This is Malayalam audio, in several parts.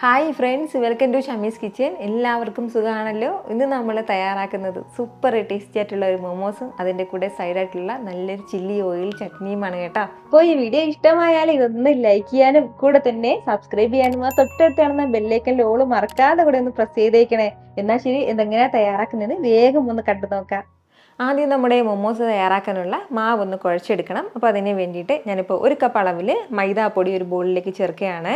Hi friends, welcome to Shamees kitchen. എല്ലാവർക്കും സുഖമാണല്ലോ. ഇന്ന് നമ്മൾ തയ്യാറാക്കുന്നത് സൂപ്പർ ടേസ്റ്റി ആയിട്ടുള്ള ഒരു മോമോസും അതിൻ്റെ കൂടെ സൈഡായിട്ടുള്ള നല്ലൊരു ചില്ലി ഓയിൽ ചട്നിയുമാണ് കേട്ടോ. അപ്പോൾ ഈ വീഡിയോ ഇഷ്ടമായാൽ ഇതൊന്ന് ലൈക്ക് ചെയ്യാനും കൂടെ തന്നെ സബ്സ്ക്രൈബ് ചെയ്യാനും ആ തൊട്ടടുത്ത് കാണുന്ന ബെല്ലൈക്കൻ്റെ ഓള് മറക്കാതെ കൂടെ ഒന്ന് പ്രസ് ചെയ്തേക്കണേ. എന്നാൽ ശരി, ഇതെങ്ങനെയാണ് തയ്യാറാക്കുന്നത് വേഗം ഒന്ന് കണ്ടു നോക്കാം. ആദ്യം നമ്മുടെ മൊമോസ് തയ്യാറാക്കാനുള്ള മാവ് ഒന്ന് കുഴച്ചെടുക്കണം. അപ്പോൾ അതിന് വേണ്ടിയിട്ട് ഞാനിപ്പോൾ 1 കപ്പ് അളവിൽ മൈദാപ്പൊടി ഒരു ബോളിലേക്ക് ചേർക്കുകയാണ്.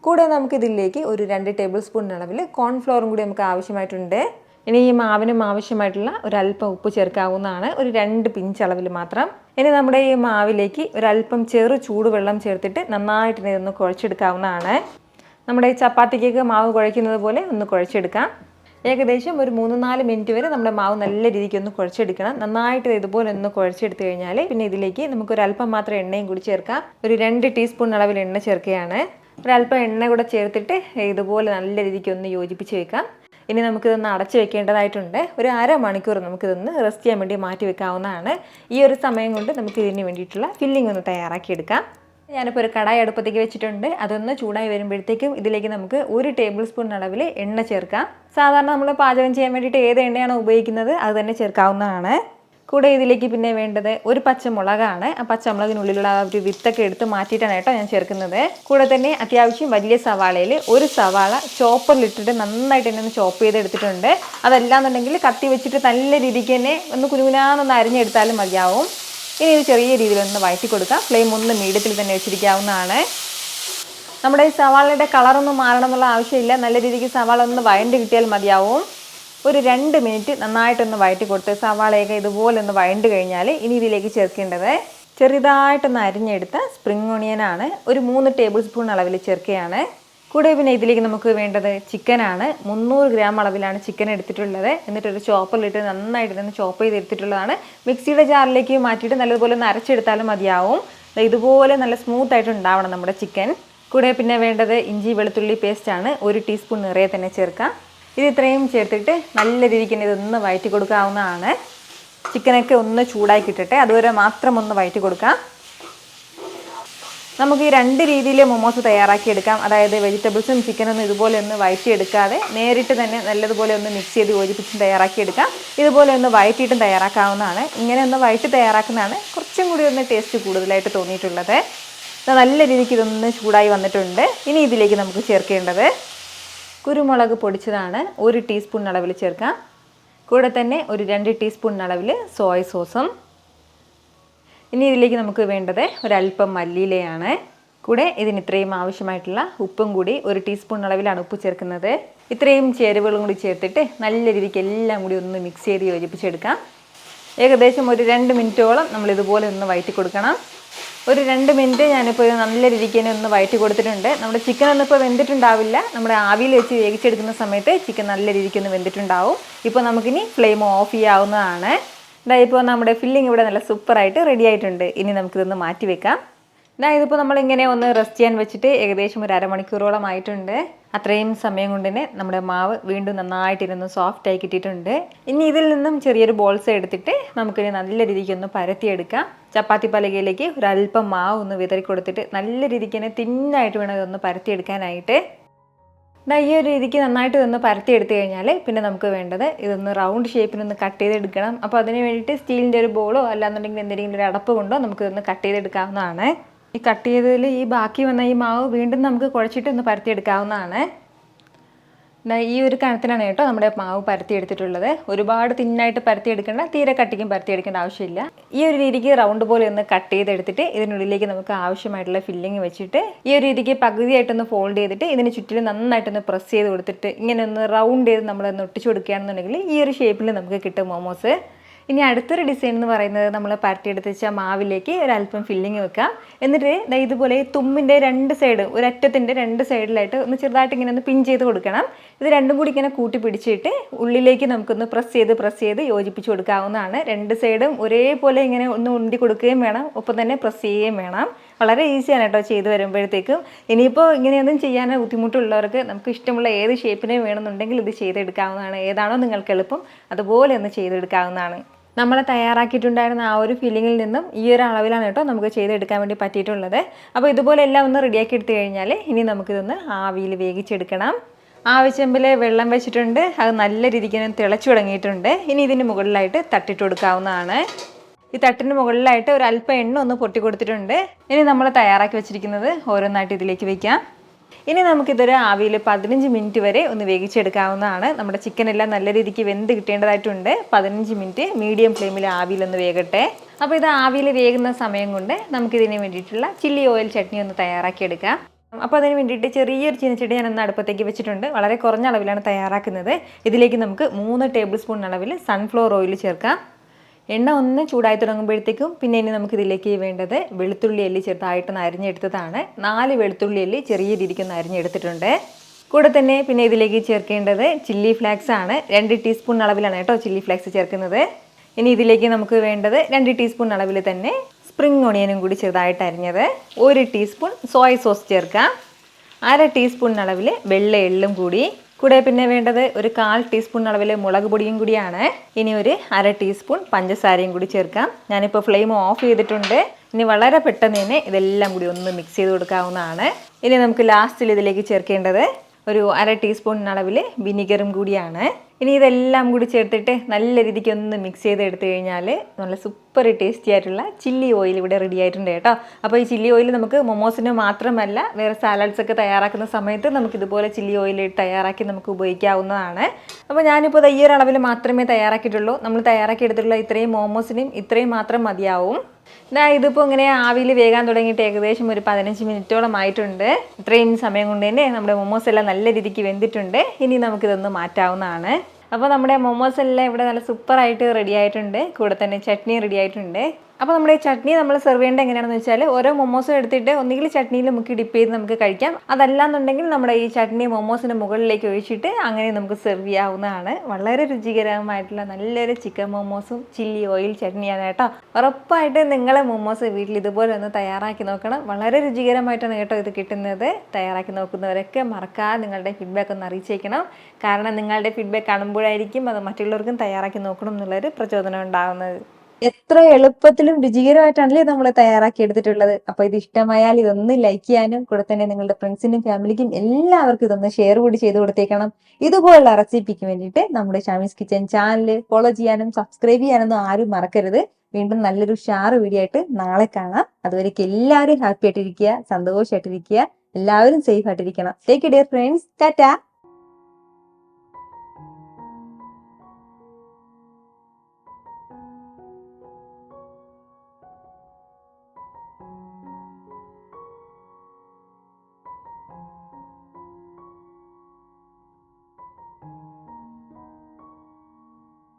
കൂടെ നമുക്കിതിലേക്ക് ഒരു 2 ടേബിൾ സ്പൂൺ അളവിൽ കോൺഫ്ലോറും കൂടി നമുക്ക് ആവശ്യമായിട്ടുണ്ട്. ഇനി ഈ മാവിനും ആവശ്യമായിട്ടുള്ള ഒരല്പം ഉപ്പ് ചേർക്കാവുന്നതാണ്, ഒരു 2 പിഞ്ച് അളവിൽ മാത്രം. ഇനി നമ്മുടെ ഈ മാവിലേക്ക് ഒരല്പം ചെറു ചൂടുവെള്ളം ചേർത്തിട്ട് നന്നായിട്ട് ഇതൊന്ന് കുഴച്ചെടുക്കാവുന്നതാണ്. നമ്മുടെ ഈ ചപ്പാത്തിക്കൊക്കെ മാവ് കുഴയ്ക്കുന്നത് പോലെ ഒന്ന് കുഴച്ചെടുക്കാം. ഏകദേശം ഒരു 3-4 മിനിറ്റ് വരെ നമ്മുടെ മാവ് നല്ല രീതിക്ക് ഒന്ന് കുഴച്ചെടുക്കണം. നന്നായിട്ട് ഇതുപോലെ ഒന്ന് കുഴച്ചെടുത്ത് കഴിഞ്ഞാൽ പിന്നെ ഇതിലേക്ക് നമുക്കൊരല്പം മാത്രം എണ്ണയും കൂടി ചേർക്കാം. ഒരു 2 ടീസ്പൂൺ അളവിൽ എണ്ണ ചേർക്കുകയാണ്. ഒരല്പം എണ്ണ കൂടെ ചേർത്തിട്ട് ഇതുപോലെ നല്ല രീതിക്ക് ഒന്ന് യോജിപ്പിച്ച് വെക്കാം. ഇനി നമുക്കിതൊന്ന് അടച്ച് വെക്കേണ്ടതായിട്ടുണ്ട്. ഒരു അരമണിക്കൂർ നമുക്കിതൊന്ന് റെസ്റ്റ് ചെയ്യാൻ വേണ്ടി മാറ്റി വെക്കാവുന്നതാണ്. ഈ ഒരു സമയം കൊണ്ട് നമുക്ക് ഇതിന് വേണ്ടിയിട്ടുള്ള ഫില്ലിംഗ് ഒന്ന് തയ്യാറാക്കിയെടുക്കാം. ഞാനിപ്പോൾ ഒരു കടായി അടുപ്പത്തേക്ക് വെച്ചിട്ടുണ്ട്. അതൊന്ന് ചൂടായി വരുമ്പോഴത്തേക്കും ഇതിലേക്ക് നമുക്ക് 1 ടേബിൾ സ്പൂൺ അളവിൽ എണ്ണ ചേർക്കാം. സാധാരണ നമ്മൾ പാചകം ചെയ്യാൻ വേണ്ടിയിട്ട് ഏത് എണ്ണയാണോ ഉപയോഗിക്കുന്നത് അത് തന്നെ ചേർക്കാവുന്നതാണ്. കൂടെ ഇതിലേക്ക് പിന്നെ വേണ്ടത് ഒരു പച്ചമുളകാണ്. ആ പച്ചമുളകിനുള്ളിലുള്ള ആ ഒരു വിത്തൊക്കെ എടുത്ത് മാറ്റിയിട്ടാണ് കേട്ടോ ഞാൻ ചേർക്കുന്നത്. കൂടെ തന്നെ അത്യാവശ്യം വലിയ സവാളയിൽ ഒരു സവാള ചോപ്പറിലിട്ടിട്ട് നന്നായിട്ട് തന്നെ ഒന്ന് ചോപ്പ് ചെയ്തെടുത്തിട്ടുണ്ട്. അതല്ലാന്നുണ്ടെങ്കിൽ കത്തി വെച്ചിട്ട് നല്ല രീതിക്ക് തന്നെ ഒന്ന് കുനുകുനാന്നൊന്ന് അരിഞ്ഞെടുത്താലും മതിയാവും. ഇനി ഇത് ചെറിയ രീതിയിലൊന്ന് വഴറ്റി കൊടുക്കാം. ഫ്ലെയിം ഒന്ന് മീഡിയത്തിൽ തന്നെ വെച്ചിരിക്കാവുന്നതാണ്. നമ്മുടെ ഈ സവാളയുടെ കളറൊന്നും മാറണം എന്നുള്ള ആവശ്യമില്ല. നല്ല രീതിക്ക് സവാള ഒന്ന് വഴണ്ട് കിട്ടിയാൽ മതിയാവും. ഒരു 2 മിനിറ്റ് നന്നായിട്ടൊന്ന് വഴറ്റി കൊടുത്ത് സവാളയൊക്കെ ഇതുപോലെ ഒന്ന് വഴണ്ട് കഴിഞ്ഞാൽ ഇനി ഇതിലേക്ക് ചേർക്കേണ്ടത് ചെറുതായിട്ടൊന്ന് അരിഞ്ഞെടുത്ത സ്പ്രിംഗ് ഓണിയനാണ്. ഒരു 3 ടേബിൾ സ്പൂൺ അളവിൽ ചേർക്കുകയാണ്. കൂടെ പിന്നെ ഇതിലേക്ക് നമുക്ക് വേണ്ടത് ചിക്കനാണ്. 300 ഗ്രാം അളവിലാണ് ചിക്കൻ എടുത്തിട്ടുള്ളത്. എന്നിട്ടൊരു ചോപ്പറിലിട്ട് നന്നായിട്ട് തന്നെ ചോപ്പ് ചെയ്തെടുത്തിട്ടുള്ളതാണ്. മിക്സിയുടെ ജാറിലേക്ക് മാറ്റിയിട്ട് നല്ലതുപോലെ ഒന്ന് അരച്ചെടുത്താലും മതിയാവും. ഇതുപോലെ നല്ല സ്മൂത്തായിട്ട് ഉണ്ടാവണം നമ്മുടെ ചിക്കൻ. കൂടെ പിന്നെ വേണ്ടത് ഇഞ്ചി വെളുത്തുള്ളി പേസ്റ്റാണ്. 1 ടീസ്പൂൺ നിറയെ തന്നെ ചേർക്കാം. ഇത് ഇത്രയും ചേർത്തിട്ട് നല്ല രീതിക്ക് തന്നെ ഇതൊന്ന് വഴറ്റി കൊടുക്കാവുന്നതാണ്. ചിക്കനൊക്കെ ഒന്ന് ചൂടാക്കി കിട്ടട്ടെ, അതുവരെ മാത്രം ഒന്ന് വഴറ്റി കൊടുക്കാം. നമുക്ക് ഈ 2 രീതിയിൽ മൊമോസ് തയ്യാറാക്കിയെടുക്കാം. അതായത് വെജിറ്റബിൾസും ചിക്കനൊന്നും ഇതുപോലെ ഒന്ന് വഴറ്റിയെടുക്കാതെ നേരിട്ട് തന്നെ നല്ലതുപോലെ ഒന്ന് മിക്സ് ചെയ്ത് യോജിപ്പിച്ചും തയ്യാറാക്കിയെടുക്കാം. ഇതുപോലെ ഒന്ന് വഴറ്റിയിട്ടും തയ്യാറാക്കാവുന്നതാണ്. ഇങ്ങനെ ഒന്ന് വഴറ്റി തയ്യാറാക്കുന്നതാണ് കുറച്ചും കൂടി ഒന്ന് ടേസ്റ്റ് കൂടുതലായിട്ട് തോന്നിയിട്ടുള്ളത്. നല്ല രീതിക്ക് ഇതൊന്ന് ചൂടായി വന്നിട്ടുണ്ട്. ഇനി ഇതിലേക്ക് നമുക്ക് ചേർക്കേണ്ടത് കുരുമുളക് പൊടിച്ചതാണ്. 1 ടീസ്പൂൺ അളവിൽ ചേർക്കാം. കൂടെ തന്നെ ഒരു 2 ടീസ്പൂൺ അളവിൽ സോയ സോസും. ഇനി ഇതിലേക്ക് നമുക്ക് വേണ്ടത് ഒരല്പം മല്ലിയിലയാണ്. കൂടെ ഇതിന് ഇത്രയും ആവശ്യമായിട്ടുള്ള ഉപ്പും കൂടി 1 ടീസ്പൂൺ അളവിലാണ് ഉപ്പ് ചേർക്കുന്നത്. ഇത്രയും ചേരുവകളും കൂടി ചേർത്തിട്ട് നല്ല രീതിക്ക് എല്ലാം കൂടി ഒന്ന് മിക്സ് ചെയ്ത് യോജിപ്പിച്ചെടുക്കാം. ഏകദേശം ഒരു 2 മിനിറ്റോളം നമ്മൾ ഇതുപോലെ ഒന്ന് വഴറ്റി കൊടുക്കണം. ഒരു 2 മിനിറ്റ് ഞാനിപ്പോൾ ഇത് നല്ല രീതിക്ക് തന്നെ ഒന്ന് വഴറ്റി കൊടുത്തിട്ടുണ്ട്. നമ്മുടെ ചിക്കൻ ഒന്നും ഇപ്പോൾ വെന്തിട്ടുണ്ടാവില്ല. നമ്മുടെ ആവിയിൽ വെച്ച് വേവിച്ചെടുക്കുന്ന സമയത്ത് ചിക്കൻ നല്ല രീതിക്ക് ഒന്ന് വെന്തിട്ടുണ്ടാവും. ഇപ്പോൾ നമുക്കിനി ഫ്ലെയിം ഓഫ് ചെയ്യാവുന്നതാണ്. ഇപ്പോൾ നമ്മുടെ ഫില്ലിംഗ് ഇവിടെ നല്ല സൂപ്പറായിട്ട് റെഡി ആയിട്ടുണ്ട്. ഇനി നമുക്കിതൊന്ന് മാറ്റി വെക്കാം. ഇതിപ്പോൾ നമ്മളിങ്ങനെ ഒന്ന് റെസ്റ്റ് ചെയ്യാൻ വെച്ചിട്ട് ഏകദേശം ഒരു അരമണിക്കൂറോളം ആയിട്ടുണ്ട്. അത്രയും സമയം കൊണ്ട് തന്നെ നമ്മുടെ മാവ് വീണ്ടും നന്നായിട്ടിരുന്ന് സോഫ്റ്റായി കിട്ടിയിട്ടുണ്ട്. ഇനി ഇതിൽ നിന്നും ചെറിയൊരു ബോൾസ് എടുത്തിട്ട് നമുക്കിനി നല്ല രീതിക്ക് ഒന്ന് പരത്തിയെടുക്കാം. ചപ്പാത്തി പലകയിലേക്ക് ഒരല്പം മാവ് ഒന്ന് വിതറി കൊടുത്തിട്ട് നല്ല രീതിക്ക് തന്നെ തിന്നായിട്ട് വേണം ഇതൊന്ന് പരത്തിയെടുക്കാനായിട്ട്. ഈ ഒരു രീതിക്ക് നന്നായിട്ട് ഇതൊന്ന് പരത്തിയെടുത്ത് കഴിഞ്ഞാൽ പിന്നെ നമുക്ക് വേണ്ടത് ഇതൊന്ന് റൗണ്ട് ഷേപ്പിനൊന്ന് കട്ട് ചെയ്തെടുക്കണം. അപ്പോൾ അതിന് വേണ്ടിയിട്ട് സ്റ്റീലിൻ്റെ ഒരു ബോളോ അല്ലാന്നുണ്ടെങ്കിൽ എന്തെങ്കിലും ഒരു അടപ്പ് കൊണ്ടോ നമുക്കിതൊന്ന് കട്ട് ചെയ്തെടുക്കാവുന്നതാണ്. ഈ കട്ട് ചെയ്തതിൽ ഈ ബാക്കി വന്ന ഈ മാവ് വീണ്ടും നമുക്ക് കുഴച്ചിട്ട് ഒന്ന് പരത്തിയെടുക്കാവുന്നതാണ്. ഈ ഒരു കണത്തിനാണ് കേട്ടോ നമ്മുടെ മാവ് പരത്തിയെടുത്തിട്ടുള്ളത്. ഒരുപാട് തിന്നായിട്ട് പരത്തിയെടുക്കേണ്ട, തീരെ കട്ടിക്കും പരത്തിയെടുക്കേണ്ട ആവശ്യമില്ല. ഈ ഒരു രീതിക്ക് റൗണ്ട് പോലെ ഒന്ന് കട്ട് ചെയ്തെടുത്തിട്ട് ഇതിനുള്ളിലേക്ക് നമുക്ക് ആവശ്യമായിട്ടുള്ള ഫില്ലിങ് വെച്ചിട്ട് ഈ ഒരു രീതിക്ക് പകുതിയായിട്ടൊന്ന് ഫോൾഡ് ചെയ്തിട്ട് ഇതിന് ചുറ്റിലും നന്നായിട്ടൊന്ന് പ്രസ് ചെയ്ത് കൊടുത്തിട്ട് ഇങ്ങനെ ഒന്ന് റൗണ്ട് ചെയ്ത് നമ്മളൊന്ന് ഒട്ടിച്ചു കൊടുക്കുകയാണെന്നുണ്ടെങ്കിൽ ഈ ഒരു ഷേപ്പിൽ നമുക്ക് കിട്ടും മോമോസ്. ഇനി അടുത്തൊരു ഡിസൈൻ എന്ന് പറയുന്നത് നമ്മൾ പരത്തിയെടുത്ത് വെച്ച മാവിലേക്ക് ഒരല്പം ഫില്ലിങ് വെക്കാം. എന്നിട്ട് ഇതുപോലെ തുമ്മിൻ്റെ 2 സൈഡ്, ഒരറ്റത്തിൻ്റെ 2 സൈഡിലായിട്ട് ഒന്ന് ചെറുതായിട്ട് ഇങ്ങനെ ഒന്ന് പിൻ ചെയ്ത് കൊടുക്കണം. ഇത് രണ്ടും കൂടി ഇങ്ങനെ കൂട്ടി പിടിച്ചിട്ട് ഉള്ളിലേക്ക് നമുക്കൊന്ന് പ്രസ് ചെയ്ത് യോജിപ്പിച്ച് കൊടുക്കാവുന്നതാണ്. 2 സൈഡും ഒരേപോലെ ഇങ്ങനെ ഒന്ന് ഉണ്ടി കൊടുക്കുകയും വേണം, ഒപ്പം തന്നെ പ്രസ് ചെയ്യുകയും വേണം. വളരെ ഈസിയാണ് കേട്ടോ ചെയ്ത് വരുമ്പോഴത്തേക്കും. ഇനിയിപ്പോൾ ഇങ്ങനെയൊന്നും ചെയ്യാൻ ബുദ്ധിമുട്ടുള്ളവർക്ക് നമുക്ക് ഇഷ്ടമുള്ള ഏത് ഷേപ്പിനെ വേണമെന്നുണ്ടെങ്കിൽ ഇത് ചെയ്തെടുക്കാവുന്നതാണ്. ഏതാണോ നിങ്ങൾക്ക് എളുപ്പം അതുപോലെ ഒന്ന് ചെയ്തെടുക്കാവുന്നതാണ്. നമ്മൾ തയ്യാറാക്കിയിട്ടുണ്ടായിരുന്ന ആ ഒരു ഫില്ലിങ്ങിൽ നിന്നും ഈ ഒരു അളവിലാണ് കേട്ടോ നമുക്ക് ചെയ്തെടുക്കാൻ വേണ്ടി പറ്റിയിട്ടുള്ളത്. അപ്പോൾ ഇതുപോലെ എല്ലാം ഒന്ന് റെഡിയാക്കി എടുത്തു കഴിഞ്ഞാൽ ഇനി നമുക്കിതൊന്ന് ആവിയിൽ വേവിച്ചെടുക്കണം. ആവശ്യമ്പിൽ വെള്ളം വെച്ചിട്ടുണ്ട്, അത് നല്ല രീതിക്ക് തിളച്ചു തുടങ്ങിയിട്ടുണ്ട്. ഇനി ഇതിന് മുകളിലായിട്ട് തട്ടിട്ട് കൊടുക്കാവുന്നതാണ്. ഈ തട്ടിന് മുകളിലായിട്ട് ഒരു അല്പം എണ്ണ ഒന്ന് പൊട്ടി കൊടുത്തിട്ടുണ്ട്. ഇനി നമ്മൾ തയ്യാറാക്കി വെച്ചിരിക്കുന്നത് ഓരോന്നായിട്ട് ഇതിലേക്ക് വയ്ക്കാം. ഇനി നമുക്കിതൊരു ആവിയിൽ 15 മിനിറ്റ് വരെ ഒന്ന് വേവിച്ചെടുക്കാവുന്നതാണ്. നമ്മുടെ ചിക്കൻ എല്ലാം നല്ല രീതിക്ക് വെന്ത് കിട്ടേണ്ടതായിട്ടുണ്ട്. 15 മിനിറ്റ് മീഡിയം ഫ്ലെയിമിൽ ആവിയിലൊന്ന് വേകട്ടെ. അപ്പോൾ ഇത് ആവിയിൽ വേകുന്ന സമയം കൊണ്ട് നമുക്കിതിന് വേണ്ടിയിട്ടുള്ള ചില്ലി ഓയിൽ ചട്നി ഒന്ന് തയ്യാറാക്കിയെടുക്കാം. അപ്പോൾ അതിന് വേണ്ടിയിട്ട് ചെറിയൊരു ചീനച്ചട്ടി ഞാനൊന്ന് അടുപ്പത്തേക്ക് വെച്ചിട്ടുണ്ട്. വളരെ കുറഞ്ഞ അളവിലാണ് തയ്യാറാക്കുന്നത്. ഇതിലേക്ക് നമുക്ക് 3 ടേബിൾ സ്പൂൺ അളവിൽ സൺഫ്ലവർ ഓയിൽ ചേർക്കാം. എണ്ണ ഒന്ന് ചൂടായി തുടങ്ങുമ്പോഴത്തേക്കും പിന്നെ ഇനി നമുക്കിതിലേക്ക് വേണ്ടത് വെളുത്തുള്ളി അല്ലി ചെറുതായിട്ടൊന്ന് അരിഞ്ഞെടുത്തതാണ്. 4 വെളുത്തുള്ളി അല്ലി ചെറിയ രീതിക്കൊന്ന് അരിഞ്ഞെടുത്തിട്ടുണ്ട്. കൂടെ തന്നെ പിന്നെ ഇതിലേക്ക് ചേർക്കേണ്ടത് ചില്ലി ഫ്ലേക്സ് ആണ്. 2 ടീസ്പൂൺ അളവിലാണ് കേട്ടോ ചില്ലി ഫ്ലേക്സ് ചേർക്കുന്നത്. ഇനി ഇതിലേക്ക് നമുക്ക് വേണ്ടത് 2 ടീസ്പൂൺ അളവിൽ തന്നെ സ്പ്രിംഗ് ഓണിയനും കൂടി ചെറുതായിട്ട് അരിഞ്ഞത്, 1 ടീസ്പൂൺ സോയ സോസ് ചേർക്കാം, 1/2 ടീസ്പൂൺ അളവിൽ വെള്ള എള്ളും കൂടി. കൂടെ പിന്നെ വേണ്ടത് ഒരു 1/4 ടീസ്പൂൺ അളവിൽ മുളക് പൊടിയും കൂടിയാണ്. ഇനി ഒരു 1/2 ടീസ്പൂൺ പഞ്ചസാരയും കൂടി ചേർക്കാം. ഞാനിപ്പോൾ ഫ്ലെയിം ഓഫ് ചെയ്തിട്ടുണ്ട്. ഇനി വളരെ പെട്ടെന്ന് തന്നെ ഇതെല്ലാം കൂടി ഒന്ന് മിക്സ് ചെയ്ത് കൊടുക്കാവുന്നതാണ്. ഇനി നമുക്ക് ലാസ്റ്റിൽ ഇതിലേക്ക് ചേർക്കേണ്ടത് ഒരു 1/2 ടീസ്പൂൺ അളവിൽ വിനിഗറും കൂടിയാണ്. ഇനി ഇതെല്ലാം കൂടി ചേർത്തിട്ട് നല്ല രീതിക്ക് ഒന്ന് മിക്സ് ചെയ്ത് എടുത്തു കഴിഞ്ഞാൽ നല്ല സൂപ്പർ ടേസ്റ്റി ആയിട്ടുള്ള ചില്ലി ഓയിൽ ഇവിടെ റെഡി ആയിട്ടുണ്ട് കേട്ടോ. അപ്പോൾ ഈ ചില്ലി ഓയിൽ നമുക്ക് മൊമോസിന് മാത്രമല്ല വേറെ സാലഡ്സ് ഒക്കെ തയ്യാറാക്കുന്ന സമയത്ത് നമുക്ക് ഇതുപോലെ ചില്ലി ഓയിൽ തയ്യാറാക്കി നമുക്ക് ഉപയോഗിക്കാവുന്നതാണ്. അപ്പോൾ ഞാനിപ്പോൾ ഈ ഒരു അളവിൽ മാത്രമേ തയ്യാറാക്കിയിട്ടുള്ളൂ. നമ്മൾ തയ്യാറാക്കിയെടുത്തിട്ടുള്ള ഇത്രയും മോമോസിനും ഇത്രയും മാത്രം മതിയാവും. ഇതിപ്പോൾ ഇങ്ങനെ ആവിയിൽ വേകാൻ തുടങ്ങിയിട്ട് ഏകദേശം ഒരു 15 മിനിറ്റോളം ആയിട്ടുണ്ട്. ഇത്രയും സമയം കൊണ്ട് തന്നെ നമ്മുടെ മൊമോസ് എല്ലാം നല്ല രീതിക്ക് വെന്തിട്ടുണ്ട്. ഇനി നമുക്കിതൊന്ന് മാറ്റാവുന്നതാണ്. അപ്പോൾ നമ്മുടെ മൊമോസ് എല്ലാം ഇവിടെ നല്ല സൂപ്പറായിട്ട് റെഡി ആയിട്ടുണ്ട്. കൂടെ തന്നെ ചട്നി റെഡി ആയിട്ടുണ്ട്. അപ്പോൾ നമ്മുടെ ഈ ചട്നി നമ്മൾ സെർവ് ചെയ്യേണ്ടത് എങ്ങനെയാണെന്ന് വെച്ചാൽ ഓരോ മൊമോസും എടുത്തിട്ട് ഒന്നുകിൽ ചട്നിയിൽ മുക്കി ഡിപ്പ് ചെയ്ത് നമുക്ക് കഴിക്കാം. അതല്ലാന്നുണ്ടെങ്കിൽ നമ്മുടെ ഈ ചട്നി മൊമോസിന് മുകളിലേക്ക് ഒഴിച്ചിട്ട് അങ്ങനെ നമുക്ക് സെർവ് ചെയ്യാവുന്നതാണ്. വളരെ രുചികരമായിട്ടുള്ള നല്ലൊരു ചിക്കൻ മൊമോസും ചില്ലി ഓയിൽ ചട്നിയാണ് കേട്ടോ. ഉറപ്പായിട്ട് നിങ്ങളെ മൊമോസ് വീട്ടിൽ ഇതുപോലെ ഒന്ന് തയ്യാറാക്കി നോക്കണം. വളരെ രുചികരമായിട്ടാണ് കേട്ടോ ഇത് കിട്ടുന്നത്. തയ്യാറാക്കി നോക്കുന്നവരൊക്കെ മറക്കാതെ നിങ്ങളുടെ ഫീഡ്ബാക്ക് ഒന്ന് അറിയിച്ചേക്കണം. കാരണം നിങ്ങളുടെ ഫീഡ്ബാക്ക് കാണുമ്പോഴായിരിക്കും അത് മറ്റുള്ളവർക്കും തയ്യാറാക്കി നോക്കണം എന്നുള്ളൊരു പ്രചോദനം ഉണ്ടാകുന്നത്. എത്ര എളുപ്പത്തിലും രുചികരമായിട്ടാണല്ലേ നമ്മൾ തയ്യാറാക്കി എടുത്തിട്ടുള്ളത്. അപ്പൊ ഇത് ഇഷ്ടമായാൽ ഇതൊന്ന് ലൈക്ക് ചെയ്യാനും കൂടെ തന്നെ നിങ്ങളുടെ ഫ്രണ്ട്സിനും ഫാമിലിക്കും എല്ലാവർക്കും ഇതൊന്ന് ഷെയർ കൂടി ചെയ്ത് കൊടുത്തേക്കണം. ഇതുപോലുള്ള റെസിപ്പിക്ക് വേണ്ടിയിട്ട് നമ്മുടെ ഷാമീസ് കിച്ചൻ ചാനൽ ഫോളോ ചെയ്യാനും സബ്സ്ക്രൈബ് ചെയ്യാനൊന്നും ആരും മറക്കരുത്. വീണ്ടും നല്ലൊരു ഷാറ് വീഡിയോ ആയിട്ട് നാളെ കാണാം. അതുവരേക്ക് എല്ലാവരും ഹാപ്പി ആയിട്ടിരിക്കുക, സന്തോഷമായിട്ടിരിക്കുക, എല്ലാവരും സേഫ് ആയിട്ടിരിക്കണം. Take care friends. ടാറ്റാ.